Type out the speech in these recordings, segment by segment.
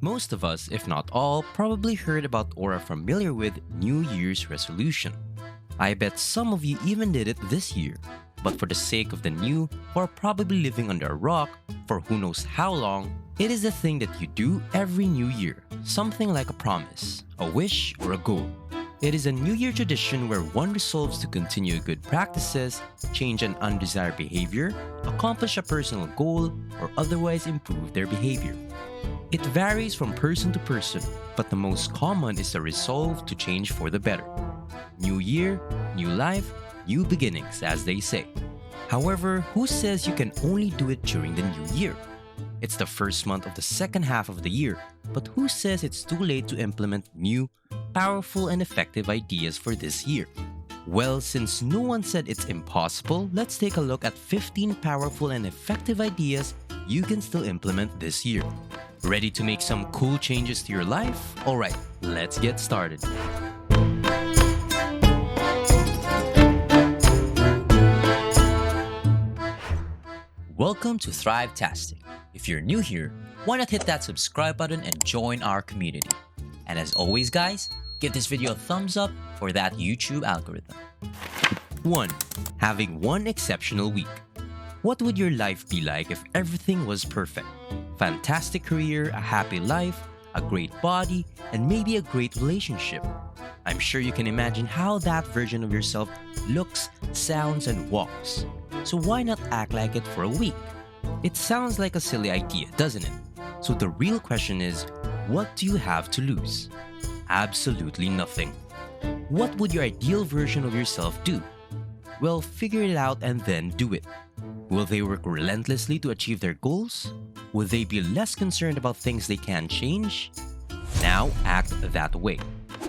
Most of us, if not all, probably heard about or are familiar with New Year's resolution. I bet some of you even did it this year. But for the sake of the new, who are probably living under a rock for who knows how long, it is the thing that you do every new year, something like a promise, a wish, or a goal. It is a New Year tradition where one resolves to continue good practices, change an undesired behavior, accomplish a personal goal, or otherwise improve their behavior. It varies from person to person, but the most common is the resolve to change for the better. New year, new life, new beginnings, as they say. However, who says you can only do it during the new year? It's the first month of the second half of the year, but who says it's too late to implement new, powerful, and effective ideas for this year? Well, since no one said it's impossible, let's take a look at 15 powerful and effective ideas you can still implement this year. Ready to make some cool changes to your life? Alright, let's get started. Welcome to Thrivetastic. If you're new here, why not hit that subscribe button and join our community? And as always guys, give this video a thumbs up for that YouTube algorithm. 1. Having one exceptional week. What would your life be like if everything was perfect? Fantastic career, a happy life, a great body, and maybe a great relationship. I'm sure you can imagine how that version of yourself looks, sounds, and walks. So why not act like it for a week? It sounds like a silly idea, doesn't it? So the real question is, what do you have to lose? Absolutely nothing. What would your ideal version of yourself do? Well, figure it out and then do it. Will they work relentlessly to achieve their goals? Will they be less concerned about things they can't change? Now act that way.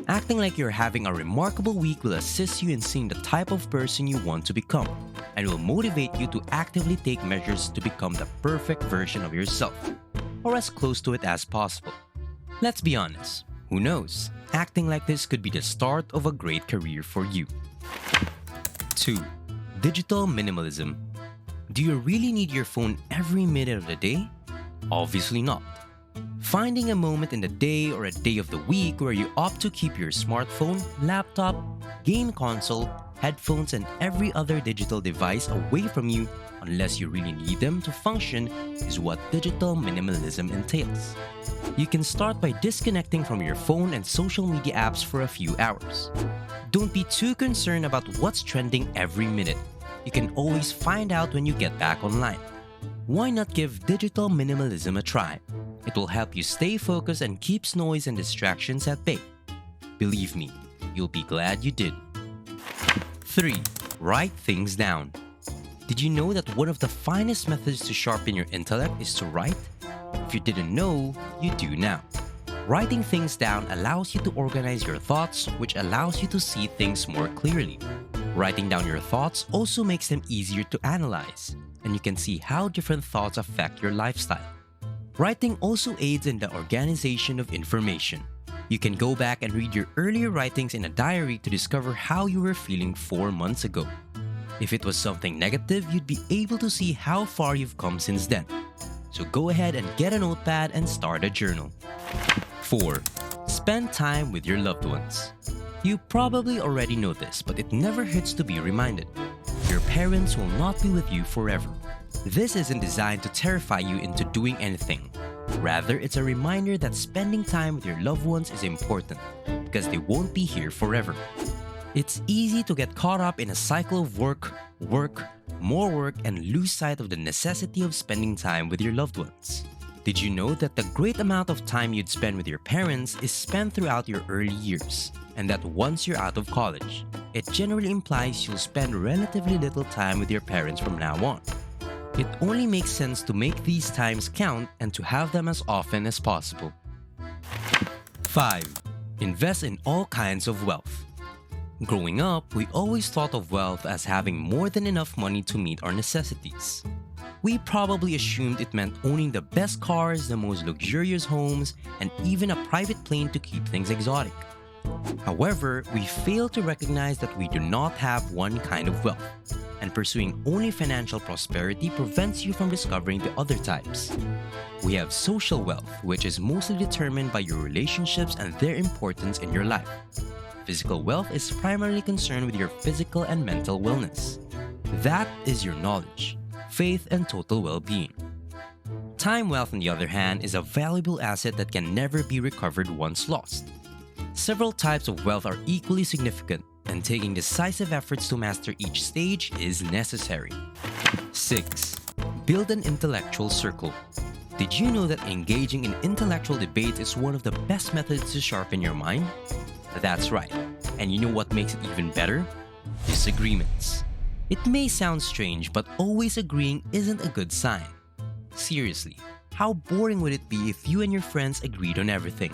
Acting like you're having a remarkable week will assist you in seeing the type of person you want to become, and will motivate you to actively take measures to become the perfect version of yourself, or as close to it as possible. Let's be honest, who knows? Acting like this could be the start of a great career for you. 2. Digital minimalism. Do you really need your phone every minute of the day? Obviously not. Finding a moment in the day or a day of the week where you opt to keep your smartphone, laptop, game console, headphones, and every other digital device away from you unless you really need them to function is what digital minimalism entails. You can start by disconnecting from your phone and social media apps for a few hours. Don't be too concerned about what's trending every minute. You can always find out when you get back online. Why not give digital minimalism a try? It will help you stay focused and keeps noise and distractions at bay. Believe me, you'll be glad you did. 3. Write things down. Did you know that one of the finest methods to sharpen your intellect is to write? If you didn't know, you do now. Writing things down allows you to organize your thoughts, which allows you to see things more clearly. Writing down your thoughts also makes them easier to analyze, and you can see how different thoughts affect your lifestyle. Writing also aids in the organization of information. You can go back and read your earlier writings in a diary to discover how you were feeling 4 months ago. If it was something negative, you'd be able to see how far you've come since then. So go ahead and get a notepad and start a journal. 4. Spend time with your loved ones. You probably already know this, but it never hurts to be reminded. Your parents will not be with you forever. This isn't designed to terrify you into doing anything. Rather, it's a reminder that spending time with your loved ones is important because they won't be here forever. It's easy to get caught up in a cycle of work, more work, and lose sight of the necessity of spending time with your loved ones. Did you know that the great amount of time you'd spend with your parents is spent throughout your early years, and that once you're out of college, it generally implies you'll spend relatively little time with your parents from now on. It only makes sense to make these times count and to have them as often as possible. 5. Invest in all kinds of wealth. Growing up, we always thought of wealth as having more than enough money to meet our necessities. We probably assumed it meant owning the best cars, the most luxurious homes, and even a private plane to keep things exotic. However, we fail to recognize that we do not have one kind of wealth, and pursuing only financial prosperity prevents you from discovering the other types. We have social wealth, which is mostly determined by your relationships and their importance in your life. Physical wealth is primarily concerned with your physical and mental wellness. That is your knowledge, faith, and total well-being. Time wealth, on the other hand, is a valuable asset that can never be recovered once lost. Several types of wealth are equally significant, and taking decisive efforts to master each stage is necessary. 6. Build an intellectual circle. Did you know that engaging in intellectual debate is one of the best methods to sharpen your mind? That's right. And you know what makes it even better? Disagreements. It may sound strange, but always agreeing isn't a good sign. Seriously, how boring would it be if you and your friends agreed on everything?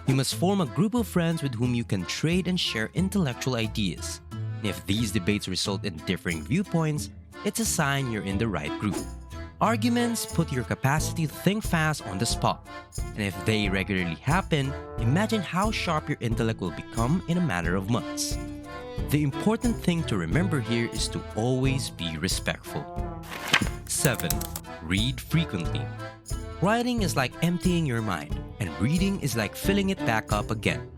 You must form a group of friends with whom you can trade and share intellectual ideas. And if these debates result in differing viewpoints, it's a sign you're in the right group. Arguments put your capacity to think fast on the spot. And if they regularly happen, imagine how sharp your intellect will become in a matter of months. The important thing to remember here is to always be respectful. 7. Read frequently. Writing is like emptying your mind, and reading is like filling it back up again.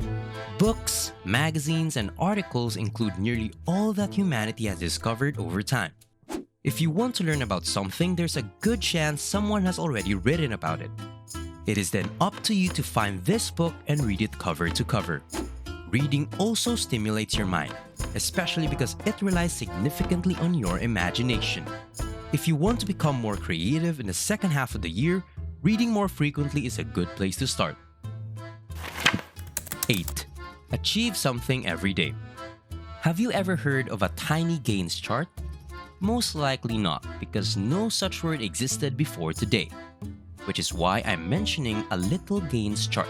Books, magazines, and articles include nearly all that humanity has discovered over time. If you want to learn about something, there's a good chance someone has already written about it. It is then up to you to find this book and read it cover to cover. Reading also stimulates your mind, especially because it relies significantly on your imagination. If you want to become more creative in the second half of the year, reading more frequently is a good place to start. 8. Achieve something every day. Have you ever heard of a tiny gains chart? Most likely not, because no such word existed before today, which is why I'm mentioning a little gains chart.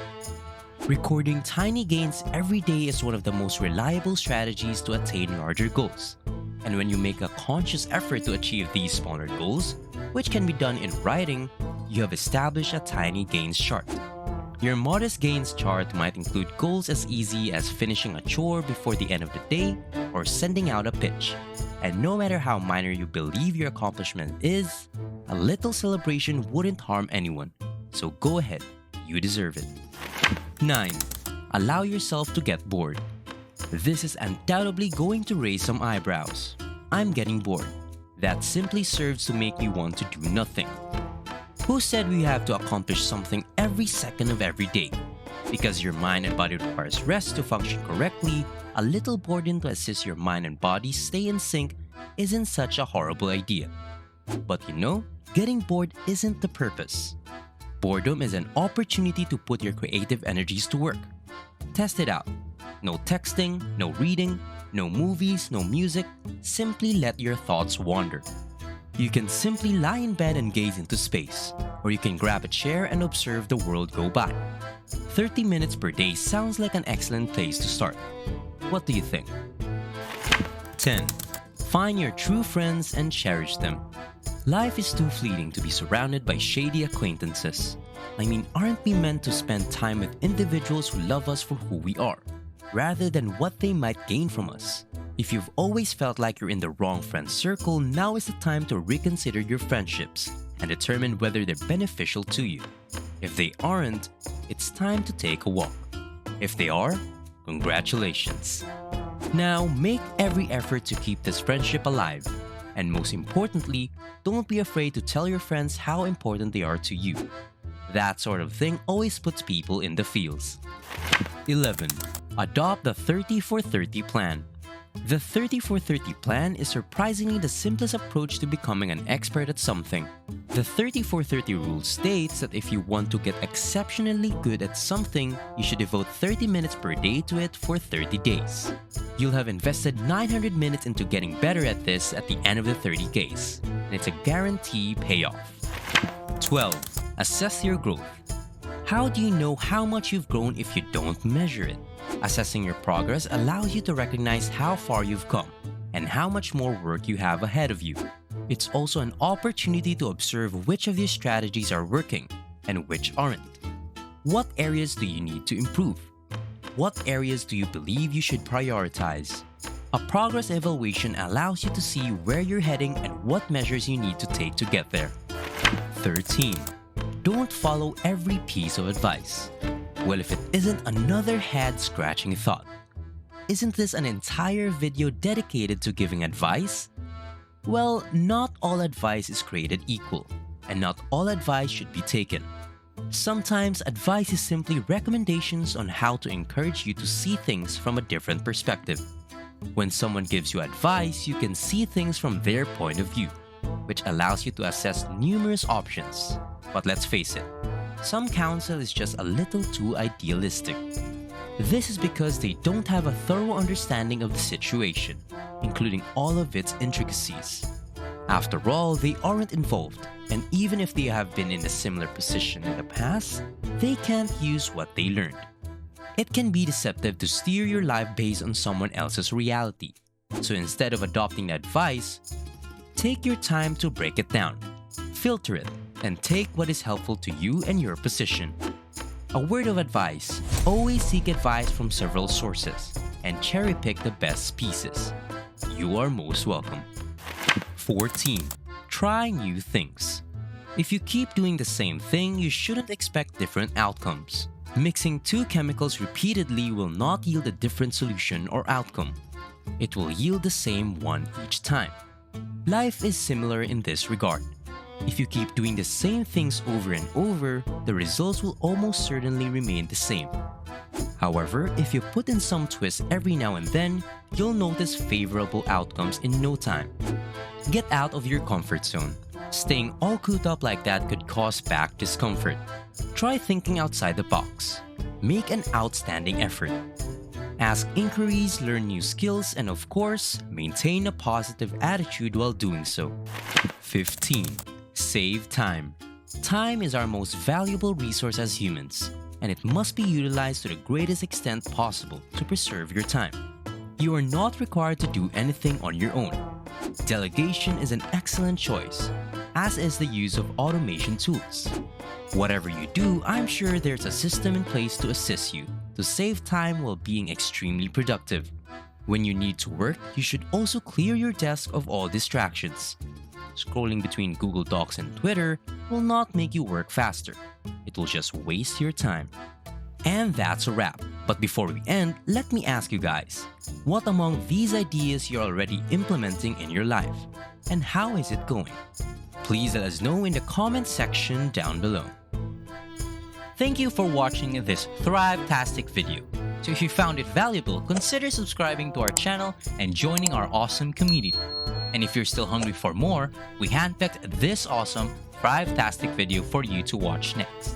Recording tiny gains every day is one of the most reliable strategies to attain larger goals. And when you make a conscious effort to achieve these smaller goals, which can be done in writing, you have established a tiny gains chart. Your modest gains chart might include goals as easy as finishing a chore before the end of the day or sending out a pitch. And no matter how minor you believe your accomplishment is, a little celebration wouldn't harm anyone. So go ahead, you deserve it. 9. Allow yourself to get bored. This is undoubtedly going to raise some eyebrows. I'm getting bored. That simply serves to make you want to do nothing. Who said we have to accomplish something every second of every day? Because your mind and body requires rest to function correctly, a little boredom to assist your mind and body stay in sync isn't such a horrible idea. But you know, getting bored isn't the purpose. Boredom is an opportunity to put your creative energies to work. Test it out. No texting, no reading, no movies, no music. Simply let your thoughts wander. You can simply lie in bed and gaze into space, or you can grab a chair and observe the world go by. 30 minutes per day sounds like an excellent place to start. What do you think? 10. Find your true friends and cherish them. Life is too fleeting to be surrounded by shady acquaintances. I mean, aren't we meant to spend time with individuals who love us for who we are, rather than what they might gain from us? If you've always felt like you're in the wrong friend circle, now is the time to reconsider your friendships and determine whether they're beneficial to you. If they aren't, it's time to take a walk. If they are, congratulations. Now, make every effort to keep this friendship alive. And most importantly, don't be afraid to tell your friends how important they are to you. That sort of thing always puts people in the feels. 11. Adopt the 30-for-30 plan. The 30-for-30 plan is surprisingly the simplest approach to becoming an expert at something. The 30-for-30 rule states that if you want to get exceptionally good at something, you should devote 30 minutes per day to it for 30 days. You'll have invested 900 minutes into getting better at this at the end of the 30 days, and it's a guaranteed payoff. 12. Assess your growth. How do you know how much you've grown if you don't measure it? Assessing your progress allows you to recognize how far you've come and how much more work you have ahead of you. It's also an opportunity to observe which of your strategies are working and which aren't. What areas do you need to improve? What areas do you believe you should prioritize? A progress evaluation allows you to see where you're heading and what measures you need to take to get there. 13. Don't follow every piece of advice. Well, if it isn't another head-scratching thought. Isn't this an entire video dedicated to giving advice? Well, not all advice is created equal, and not all advice should be taken. Sometimes advice is simply recommendations on how to encourage you to see things from a different perspective. When someone gives you advice, you can see things from their point of view, which allows you to assess numerous options. But let's face it, some counsel is just a little too idealistic. This is because they don't have a thorough understanding of the situation, including all of its intricacies. After all, they aren't involved, and even if they have been in a similar position in the past, they can't use what they learned. It can be deceptive to steer your life based on someone else's reality. So instead of adopting advice, take your time to break it down, filter it, and take what is helpful to you and your position. A word of advice: always seek advice from several sources and cherry pick the best pieces. You are most welcome. 14. Try new things. If you keep doing the same thing, you shouldn't expect different outcomes. Mixing two chemicals repeatedly will not yield a different solution or outcome. It will yield the same one each time. Life is similar in this regard. If you keep doing the same things over and over, the results will almost certainly remain the same. However, if you put in some twists every now and then, you'll notice favorable outcomes in no time. Get out of your comfort zone. Staying all cooped up like that could cause back discomfort. Try thinking outside the box. Make an outstanding effort. Ask inquiries, learn new skills, and of course, maintain a positive attitude while doing so. 15. Save time. Time is our most valuable resource as humans, and it must be utilized to the greatest extent possible to preserve your time. You are not required to do anything on your own. Delegation is an excellent choice, as is the use of automation tools. Whatever you do, I'm sure there's a system in place to assist you to save time while being extremely productive. When you need to work, you should also clear your desk of all distractions. Scrolling between Google Docs and Twitter will not make you work faster. It will just waste your time. And that's a wrap. But before we end, let me ask you guys, what among these ideas you're already implementing in your life? And how is it going? Please let us know in the comment section down below. Thank you for watching this Thrivetastic video. So if you found it valuable, consider subscribing to our channel and joining our awesome community. And if you're still hungry for more, we handpicked this awesome Thrivetastic video for you to watch next.